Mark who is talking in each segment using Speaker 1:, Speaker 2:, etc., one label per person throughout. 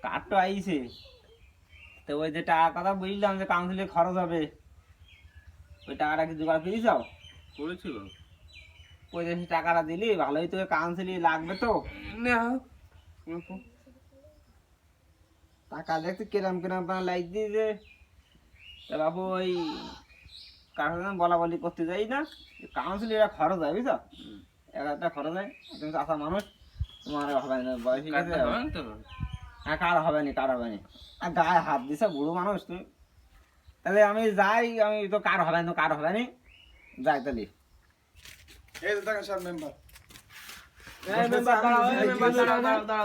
Speaker 1: Card তো আইছে, তো ওই যে টাকার কথা বুঝলাম যে কাউন্সিলে খরচ হবে, ওই টাকাটা কি জোগাড় করে যাও
Speaker 2: করেছিল
Speaker 1: ওই যে টাকাটা দিলি ভালোই, তো কাউন্সিলে লাগবে তো। টাকা দেখতে কিরম কিরম লাইট দিয়ে যে, তা বাবু ওই কার সাথে বলা বলি করতে যাই না, কাউন্সিলে এরা খরচ হয় বুঝছো, একটা খরচ হয়। তুমি চাষা মানুষ, তোমার হবে না, বয়স হয়ে গেছে। হ্যাঁ, কার হবে না, কার হবে না, আর গায়ে হাত দিছে বুড়ো মানুষ তুমি। তাহলে আমি যাই, আমি তো কার হবে না, কার হবে না, যাই তাহলে।
Speaker 3: এই যে দেখেন সব মেম্বার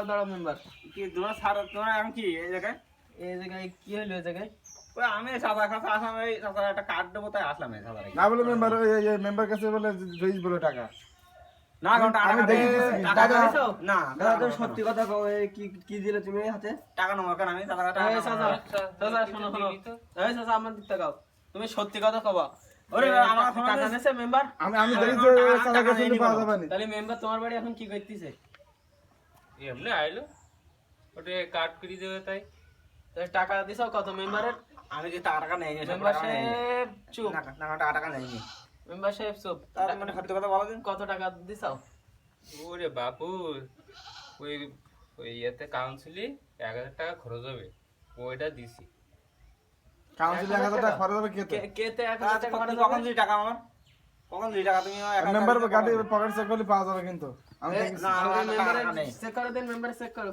Speaker 2: দাঁড়াও মেম্বার।
Speaker 1: কি তোমার স্যার, তোমার এখন কি এই জায়গায়,
Speaker 2: এই জায়গায় কি হলো? এই জায়গায়
Speaker 1: ওই আমি সাদা খাতা আসলাম, এই সাদা একটা কার্ড দেবো তাই আসলাম এই সাদা।
Speaker 3: না বলে মেম্বার, ওই মেম্বার কাছে বলে রইস বলে টাকা।
Speaker 1: না কারণ টাকা
Speaker 3: আমি দেখে দিয়েছি।
Speaker 1: টাকা
Speaker 2: টাকা
Speaker 1: দিছো?
Speaker 2: দিছো?
Speaker 1: না
Speaker 2: দাদা
Speaker 1: টাকা
Speaker 2: তো
Speaker 1: নেবো
Speaker 2: সত্যি
Speaker 1: না।
Speaker 2: কথা কও, কি কি দিলে তুমি হাতে?
Speaker 1: টাকা নেবো কেন, আমি সাদা টাকা
Speaker 2: এই
Speaker 1: নেবো
Speaker 2: চাচা,
Speaker 1: না।
Speaker 2: চাচা শোনো শোনো, এই চাচা আমার দিকটা গাও, তুমি সত্যি কথা কবা।
Speaker 1: ওরে আমার
Speaker 2: টাকা নেছে মেম্বার?
Speaker 3: আমি দেখেছি
Speaker 1: টাকা-
Speaker 3: সাদা
Speaker 1: টাকা
Speaker 3: কাছে
Speaker 1: নেয়নি
Speaker 3: পাওয়া
Speaker 1: বলো।
Speaker 3: যাবে না।
Speaker 2: তাহলে মেম্বার তোমার বাড়ি এখন কি করতেছে?
Speaker 4: এমনি আইলো ওটা কাট করে দেবে তাই
Speaker 2: তাহলে টাকা দিছাও কত মেম্বারের?
Speaker 1: আমি কি টাকা নেই নি, সব
Speaker 2: মেম্বার
Speaker 1: টাকা নেই নি।
Speaker 2: সাহেব চুপ,
Speaker 1: না টাকা নেই নি।
Speaker 2: মেম্বার সাহেব চুপ।
Speaker 1: তার মানে সত্যি কথা বলো দিন।
Speaker 2: কত টাকা দিছাও?
Speaker 4: ওরে বাপু ওই ওই ইয়েতে কাউন্সিলে 1000 টাকা খরচ হবে, ওইটা দিছি।
Speaker 3: কাউন্সিল 1000 টাকা খরচ হবে কে তো?
Speaker 2: কেতে 1000
Speaker 1: তাহলে
Speaker 2: টাকা খরচ
Speaker 1: কখন
Speaker 2: হবে?
Speaker 1: দিলি টাকা আমার, কখন দিলি টাকা তুমি? আমার account
Speaker 3: মেম্বার
Speaker 1: card
Speaker 3: গাড়ি
Speaker 1: দিতে
Speaker 3: পকেট চেক করলে পাওয়া যাবে কিন্তু। আমি
Speaker 2: এ,
Speaker 3: দেখেছি।
Speaker 1: না, আমার
Speaker 2: তুমি
Speaker 1: টাকা
Speaker 2: মেম্বারের
Speaker 1: নেই।
Speaker 2: চেক করে দেন, মেম্বার চেক করো।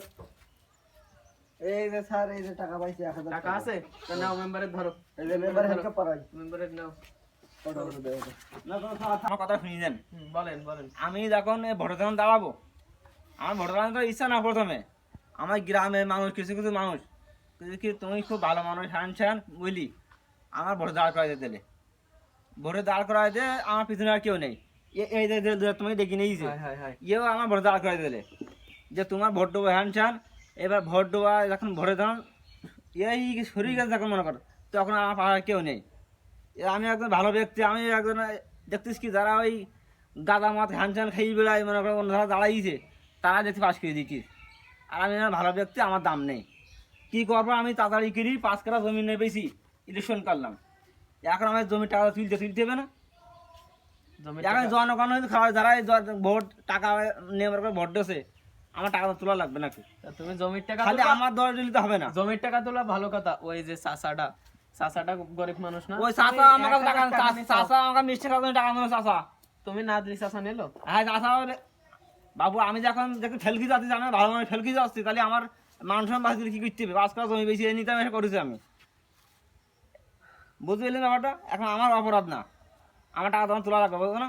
Speaker 5: এই যে স্যার, এই যে টাকা পাইছি 1000
Speaker 2: টাকা আছে তো নাও, মেম্বারের ধরো,
Speaker 5: এই যে মেম্বার হেলকে পারাই
Speaker 2: মেম্বারের নাও।
Speaker 5: কত করে দেয় এটা?
Speaker 1: না, আমার কথা শুনি দেন।
Speaker 2: বলেন বলেন।
Speaker 1: আমি যখন ভোটে যখন দাঁড়াবো, আমার ভোটে দাঁড়ানোর তো ইচ্ছা না। প্রথমে আমার গ্রামের মানুষ, কিছু কিছু মানুষ কি তুমি খুব ভালো মানুষ, হ্যান বুঝলি, আমার ভোটে দাঁড় করাই দিলে, ভোটে দাঁড় করাই দিয়ে আমার পিছনে আর কেউ নেই। এই যে তুমি দেখি নেই যে
Speaker 2: হাই হাই হাই,
Speaker 1: ইয়েও আমার ভোটে দাঁড় করাই দিলে, যে তোমার ভোট দেবো হ্যান। এবার ভোট দেওয়া যখন ভোটে তখন এই শরীর গেছে যখন মনে করো, তখন আমার পাড়ায় কেউ নেই। আমি একজন ভালো ব্যক্তি, আমি একজন দেখতেছি কি যারা ওই গাদা মাত হ্যান খেয়ে বেড়ায়, মনে করো অন্য যারা দাঁড়াইছে তারা দেখতে পাশ করে দিচ্ছি। আর আমি আমার ভালো ব্যক্তি, আমার দাম নেই। কী করবো, আমি তাড়াতাড়ি কিনি 5 কাঠা জমি নিয়ে বেশি ইলেকশন করলাম। এখন আমার জমি টাকা তুলতে হবে না।
Speaker 2: জমির
Speaker 1: এখন
Speaker 2: টাকা-
Speaker 1: জনগণ খাওয়া যারা এই ভোট টাকা নিয়ে মনে করো ভোট দিয়েছে, আমার টাকা তো তোলা লাগবে নাকি?
Speaker 2: তা তুমি জমির টাকা
Speaker 1: খালি
Speaker 2: তুলবা?
Speaker 1: আমার দর দিলে তো হবে না।
Speaker 2: জমির টাকা তোলা ভালো কথা, ওই যে চাচাটা গরিব মানুষ না?
Speaker 1: ওই চাষা
Speaker 2: তুমি
Speaker 1: আমার কাছে
Speaker 2: 1000 টাকা নিছাও।
Speaker 1: চাষা আমাকে মিষ্টি খাওয়ার জন্য টাকা দিল চাষা।
Speaker 2: তুমি না দিলি চাচা নিলো?
Speaker 1: হ্যাঁ চাষা বাবু, আমি যখন ফেলকি যাচ্ছি, আমি ভালো মানুষ ফেলকি যাচ্ছি, তাহলে আমার মানুষ বাস দিলে কি করতে হবে? 5 কাঠা জমি বেশি নিতে আমি করেছি আমি, বুঝতে পারলি ব্যাপারটা? এখন আমার অপরাধ না, আমার টাকা তখন তোলা লাগবে, বুঝলো না?